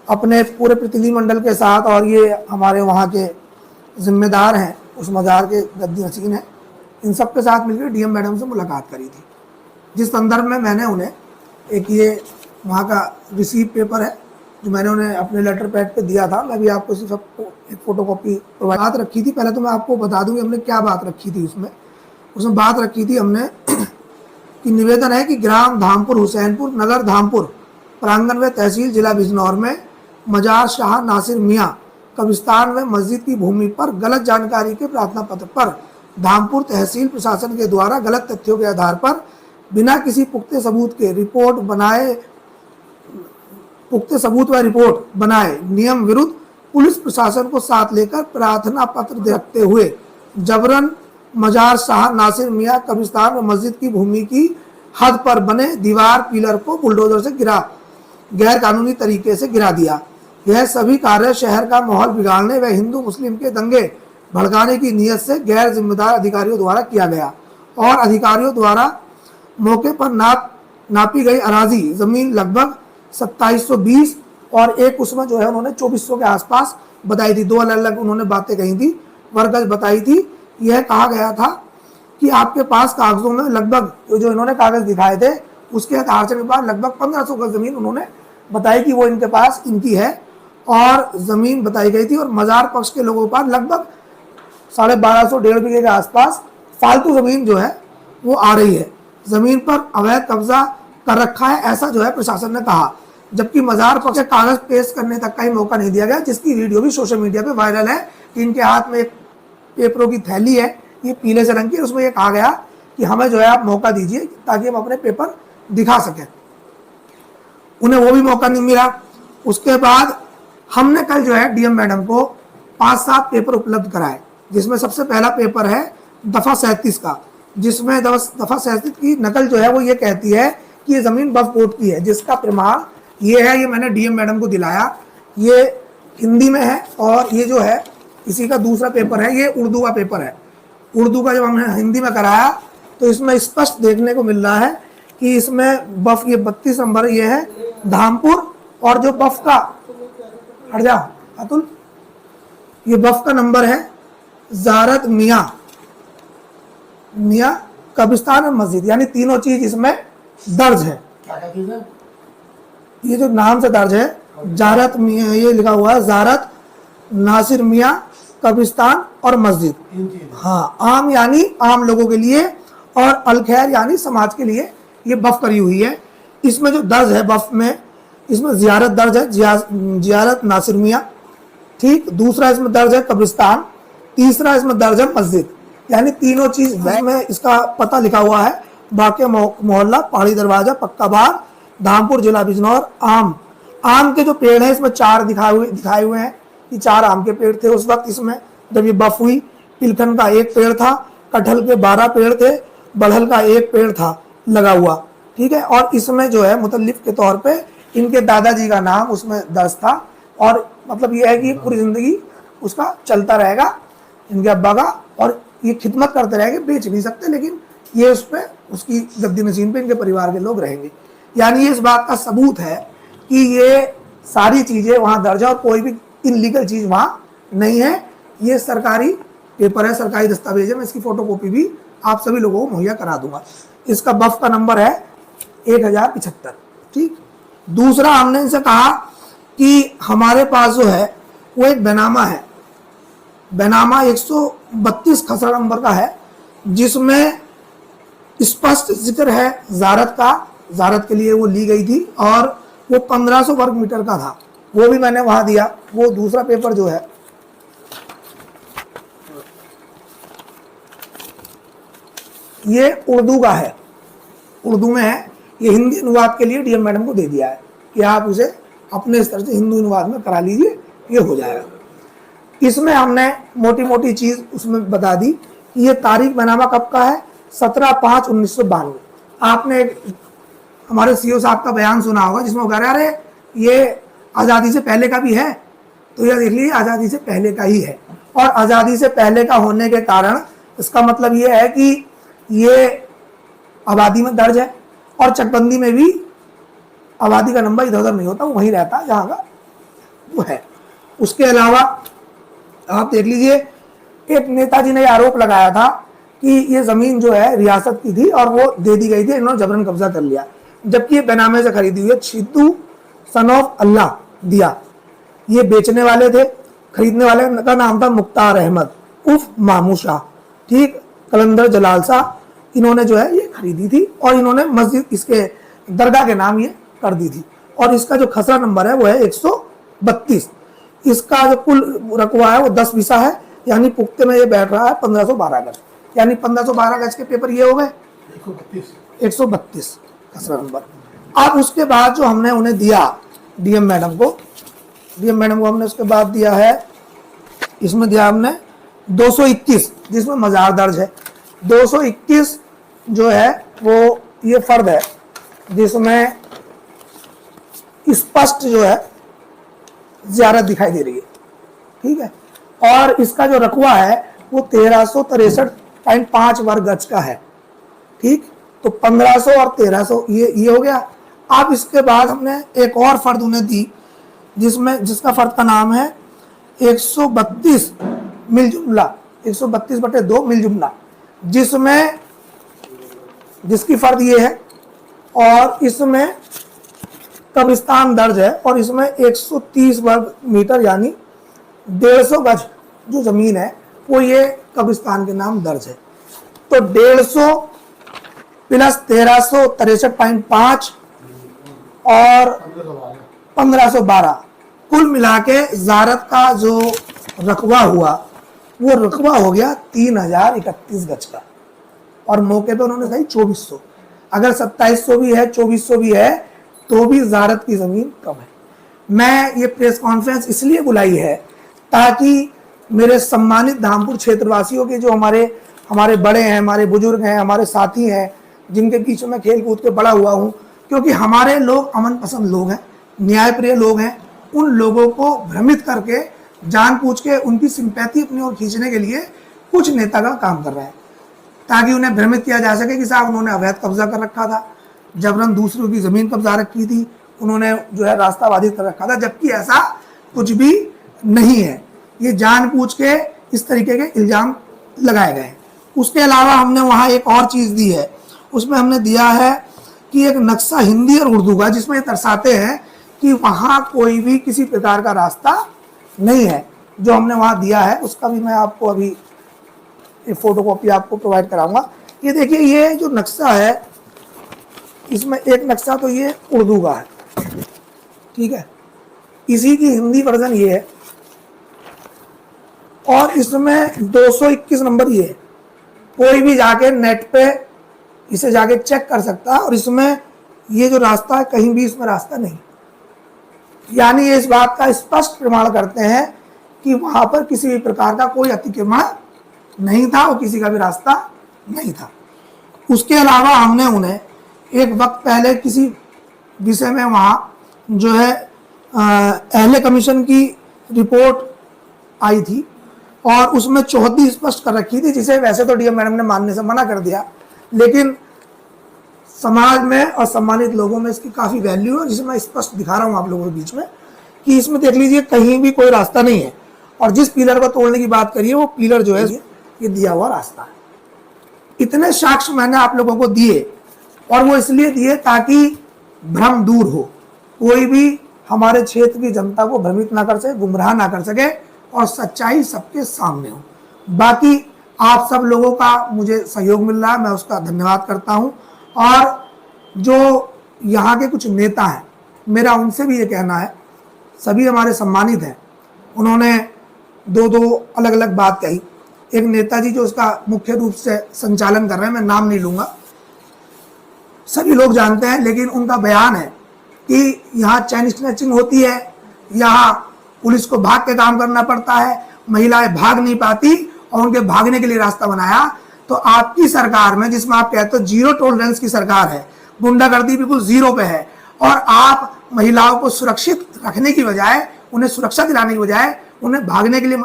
अपने पूरे प्रतिनिधिमंडल के साथ, और ये हमारे वहाँ के जिम्मेदार हैं उस मज़ार के, गद्दी नसीन हैं, इन सब के साथ मिलकर डीएम मैडम से मुलाकात करी थी, जिस संदर्भ में मैंने उन्हें एक ये वहाँ का रिसीव पेपर है जो मैंने उन्हें अपने लेटर पैड पे दिया था, मैं भी आपको सिर्फ एक फ़ोटोकॉपी बात रखी थी। पहले तो मैं आपको बता दूँ कि हमने क्या बात रखी थी। उसमें बात रखी थी हमने कि निवेदन है कि ग्राम धामपुर हुसैनपुर नगर धामपुर प्रांगण व तहसील जिला बिजनौर में मजार शाह नासिर मियाँ कब्रिस्तान व मस्जिद की भूमि पर गलत जानकारी के प्रार्थना पत्र पर धामपुर तहसील प्रशासन के द्वारा गलत तथ्यों के आधार पर बिना किसी पुख्ते सबूत व रिपोर्ट बनाए नियम विरुद्ध पुलिस प्रशासन को साथ लेकर प्रार्थना पत्र रखते हुए जबरन मजार शाह नासिर मियाँ कब्रिस्तान व मस्जिद की भूमि की हद पर बने दीवार पिलर को बुलडोजर से गैर कानूनी तरीके से गिरा दिया। यह सभी कार्य शहर का माहौल बिगाड़ने व हिंदू मुस्लिम के दंगे भड़काने की नीयत से गैर जिम्मेदार अधिकारियों द्वारा किया गया और अधिकारियों द्वारा मौके पर नापी गई अराजी जमीन लगभग 2720 और एक उसमें जो है उन्होंने 2400 के आसपास बताई थी। 2 अलग अलग उन्होंने बातें कही थी, वर्गज बताई थी। यह कहा गया था कि आपके पास कागजों में लगभग जो इन्होंने कागज दिखाए थे उसके आधार से लगभग 1500 गज जमीन उन्होंने बताई कि वो इनके पास इनकी है और ज़मीन बताई गई थी, और मज़ार पक्ष के लोगों के पास लगभग 1250 1.5 बीघे के आसपास फालतू ज़मीन जो है वो आ रही है। ज़मीन पर अवैध कब्जा कर रखा है, ऐसा जो है प्रशासन ने कहा, जबकि मज़ार पक्ष कागज पेश करने तक का ही मौका नहीं दिया गया, जिसकी वीडियो भी सोशल मीडिया पे वायरल है कि इनके हाथ में एक पेपरों की थैली है, ये पीले से रंग की, उसमें ये कहा गया कि हमें जो है आप मौका दीजिए ताकि हम अपने पेपर दिखा सकें। उन्हें वो भी मौका नहीं मिला। उसके बाद हमने कल जो है डीएम मैडम को 5-7 पेपर उपलब्ध कराए, जिसमें सबसे पहला पेपर है दफ़ा 37 का, जिसमें दफ़ा 37 की नकल जो है वो ये कहती है कि ये ज़मीन वक्फ बोर्ड की है, जिसका प्रमाण ये है, ये मैंने डीएम मैडम को दिलाया, ये हिंदी में है, और ये जो है इसी का दूसरा पेपर है, ये उर्दू का पेपर है। उर्दू का जब हमने हिंदी में कराया तो इसमें स्पष्ट देखने को मिल रहा है कि इसमें बफ ये 32 नंबर ये है धामपुर, और जो बफ का हट जा अतुल, ये बफ का नंबर है ज़ारत मियाँ कब्रिस्तान और मस्जिद, यानी तीनों चीज इसमें दर्ज है। ये जो नाम से दर्ज है ज़ारत मियाँ, ये लिखा हुआ है ज़ारत नासिर मियाँ कब्रिस्तान और मस्जिद। हाँ, आम यानी आम लोगों के लिए, और अलखैर यानी समाज के लिए ये बफ करी हुई है। इसमें जो दर्ज है बफ में, इसमें जियारत दर्ज है, जियारत नासिर मियाँ, ठीक। दूसरा इसमें दर्ज है कब्रिस्तान, तीसरा इसमें दर्ज है मस्जिद, यानी तीनों चीज में इसका पता लिखा हुआ है। बाकी मोहल्ला पहाड़ी दरवाजा पक्का बार धामपुर जिला बिजनौर। आम के जो पेड़ है इसमें 4 दिखाए हुए हैं, ये 4 आम के पेड़ थे उस वक्त इसमें जब ये बफ हुई। पिलखन का 1 पेड़ था, कटहल के 12 पेड़ थे, बढ़ल का 1 पेड़ था लगा हुआ, ठीक है। और इसमें जो है मुतल्लिफ के तौर पे इनके दादाजी का नाम उसमें दर्ज था, और मतलब ये है कि पूरी जिंदगी उसका चलता रहेगा इनके अब्बा का, और ये खिदमत करते रहेंगे, बेच नहीं सकते, लेकिन ये उस पर उसकी गद्दी नशीन पे इनके परिवार के लोग रहेंगे। यानी ये इस बात का सबूत है कि ये सारी चीज़ें वहाँ दर्ज है और कोई भी इनलीगल चीज़ वहाँ नहीं है। ये सरकारी पेपर है, सरकारी दस्तावेज है, मैं इसकी फोटोकॉपी भी आप सभी लोगों को मुहैया करा दूंगा। इसका बफ का नंबर है 1075, ठीक। दूसरा, हमने इनसे कहा कि हमारे पास जो है वो एक बैनामा है, बैनामा 132 खसरा नंबर का है, जिसमें स्पष्ट जिक्र है ज़ारत का, ज़ारत के लिए वो ली गई थी, और वो 1500 वर्ग मीटर का था, वो भी मैंने वहां दिया। वो दूसरा पेपर जो है ये उर्दू का है, उर्दू में है, ये हिंदी अनुवाद के लिए डीएम मैडम को दे दिया है कि आप उसे अपने स्तर से हिंदू अनुवाद में करा लीजिए, ये हो जाएगा। इसमें हमने मोटी मोटी चीज़ उसमें बता दी कि ये तारीख बैनामा कब का है, 17/5/1992। आपने हमारे सीओ साहब का बयान सुना होगा जिसमें वो कह रहे अरे ये आज़ादी से पहले का भी है, तो यह देख लीजिए आज़ादी से पहले का ही है। और आज़ादी से पहले का होने के कारण इसका मतलब ये है कि ये आबादी में दर्ज है, और चकबंदी में भी आबादी का नंबर इधर उधर नहीं होता, वहीं रहता है जहाँ का वो है। उसके अलावा आप देख लीजिए, एक नेताजी ने आरोप लगाया था कि ये जमीन जो है रियासत की थी और वो दे दी गई थी, इन्होंने जबरन कब्जा कर लिया, जबकि ये बेनामे से खरीदी हुई है। छिद्दू सन ऑफ अल्लाह दिया, ये बेचने वाले थे। खरीदने वाले का नाम था मुख्तार अहमद उर्फ मामू शाह, ठीक, कलंदर जलाल शाह, इन्होंने जो है ये खरीदी थी और इन्होंने मस्जिद इसके दरगाह के नाम ये कर दी थी। और इसका जो खसरा नंबर है वो है 132। इसका जो कुल रकबा है वो 10 बीसा है, यानी पुख्ते में ये बैठ रहा है 1512 गज, यानी 1512 गज के पेपर ये हो गए 132 खसरा नंबर। अब उसके बाद जो हमने उन्हें दिया डीएम मैडम को हमने उसके बाद दिया है, इसमें दिया हमने 221, जिसमें मजार दर्ज है। 221 जो है वो ये फर्द है जिसमें स्पष्ट जो है ज़ियारत दिखाई दे रही है, ठीक है। और इसका जो रकबा है वो 1363.5 वर्ग गज का है, ठीक। तो 1500 और 1300 ये हो गया। अब इसके बाद हमने एक और फर्द उन्हें दी जिसका फर्द का नाम है 132 मिल जुमला, 132/2 मिल जुमला, जिसकी फर्द ये है और इसमें कब्रिस्तान दर्ज है और इसमें 130 वर्ग मीटर यानी 150 गज जो जमीन है वो ये कब्रिस्तान के नाम दर्ज है। तो 150 प्लस 1363.5 और 1512 कुल मिला के ज़ारत का जो रकबा हुआ वो रकबा हो गया 3031 गज का। और मौके पे उन्होंने कही 2400, अगर 2700 भी है 2400 भी है तो भी ज़ारत की ज़मीन कम है। मैं ये प्रेस कॉन्फ्रेंस इसलिए बुलाई है ताकि मेरे सम्मानित धामपुर क्षेत्रवासियों के जो हमारे बड़े हैं, हमारे बुजुर्ग हैं, हमारे साथी हैं, जिनके बीच में खेल कूद के बड़ा हुआ हूँ, क्योंकि हमारे लोग अमन पसंद लोग हैं, न्यायप्रिय लोग हैं, उन लोगों को भ्रमित करके जानबूझ के उनकी सिंपैथी अपनी ओर खींचने के लिए कुछ नेता का काम कर रहे हैं ताकि उन्हें भ्रमित किया जा सके कि साहब उन्होंने अवैध कब्जा कर रखा था, जबरन दूसरों की ज़मीन कब्जा रखी थी, उन्होंने जो है रास्ता बाधित कर रखा था, जबकि ऐसा कुछ भी नहीं है। ये जानबूझ के इस तरीके के इल्ज़ाम लगाए गए। उसके अलावा हमने वहाँ एक और चीज़ दी है, उसमें हमने दिया है कि एक नक्शा हिंदी और उर्दू का, जिसमें ये दर्शाते हैं कि वहाँ कोई भी किसी प्रकार का रास्ता नहीं है। जो हमने वहाँ दिया है उसका भी मैं आपको अभी फोटो कॉपी आपको प्रोवाइड कराऊंगा। ये देखिए, ये जो नक्शा है इसमें एक नक्शा तो ये उर्दू का है, ठीक है, इसी की हिंदी वर्जन ये है और इसमें 221 नंबर ये है। कोई भी जाके नेट पे इसे जाके चेक कर सकता है और इसमें ये जो रास्ता है कहीं भी इसमें रास्ता नहीं, यानी ये इस बात का स्पष्ट प्रमाण करते हैं कि वहां पर किसी भी प्रकार का कोई अतिक्रमण नहीं था और किसी का भी रास्ता नहीं था। उसके अलावा हमने उन्हें एक वक्त पहले किसी विषय में वहाँ जो है अहले कमीशन की रिपोर्ट आई थी और उसमें चौहद्दी स्पष्ट कर रखी थी, जिसे वैसे तो डीएम मैडम ने मानने से मना कर दिया, लेकिन समाज में और सम्मानित लोगों में इसकी काफ़ी वैल्यू है, जिसे मैं स्पष्ट दिखा रहा हूँ आप लोगों के बीच में कि इसमें देख लीजिए कहीं भी कोई रास्ता नहीं है और जिस पिलर को तोड़ने की बात करिए वो पिलर जो है ये दिया हुआ रास्ता है। इतने साक्ष्य मैंने आप लोगों को दिए और वो इसलिए दिए ताकि भ्रम दूर हो, कोई भी हमारे क्षेत्र की जनता को भ्रमित ना कर सके, गुमराह ना कर सके और सच्चाई सबके सामने हो। बाकी आप सब लोगों का मुझे सहयोग मिल रहा है, मैं उसका धन्यवाद करता हूं। और जो यहाँ के कुछ नेता हैं, मेरा उनसे भी ये कहना है, सभी हमारे सम्मानित हैं, उन्होंने दो अलग अलग बात कही। एक नेताजी जो उसका मुख्य रूप से संचालन कर रहे हैं, मैं नाम नहीं लूँगा, सभी लोग जानते हैं, लेकिन उनका बयान है कि यहाँ चैन स्नैचिंग होती है, यहाँ पुलिस को भाग के काम करना पड़ता है, महिलाएं भाग नहीं पाती और उनके भागने के लिए रास्ता बनाया। तो आपकी सरकार में, जिसमें आप कहते हो जीरो टॉलरेंस की सरकार है, गुंडागर्दी बिल्कुल जीरो पे है, और आप महिलाओं को सुरक्षित रखने की बजाय, उन्हें सुरक्षा दिलाने की बजाय उन्हें भागने के लिए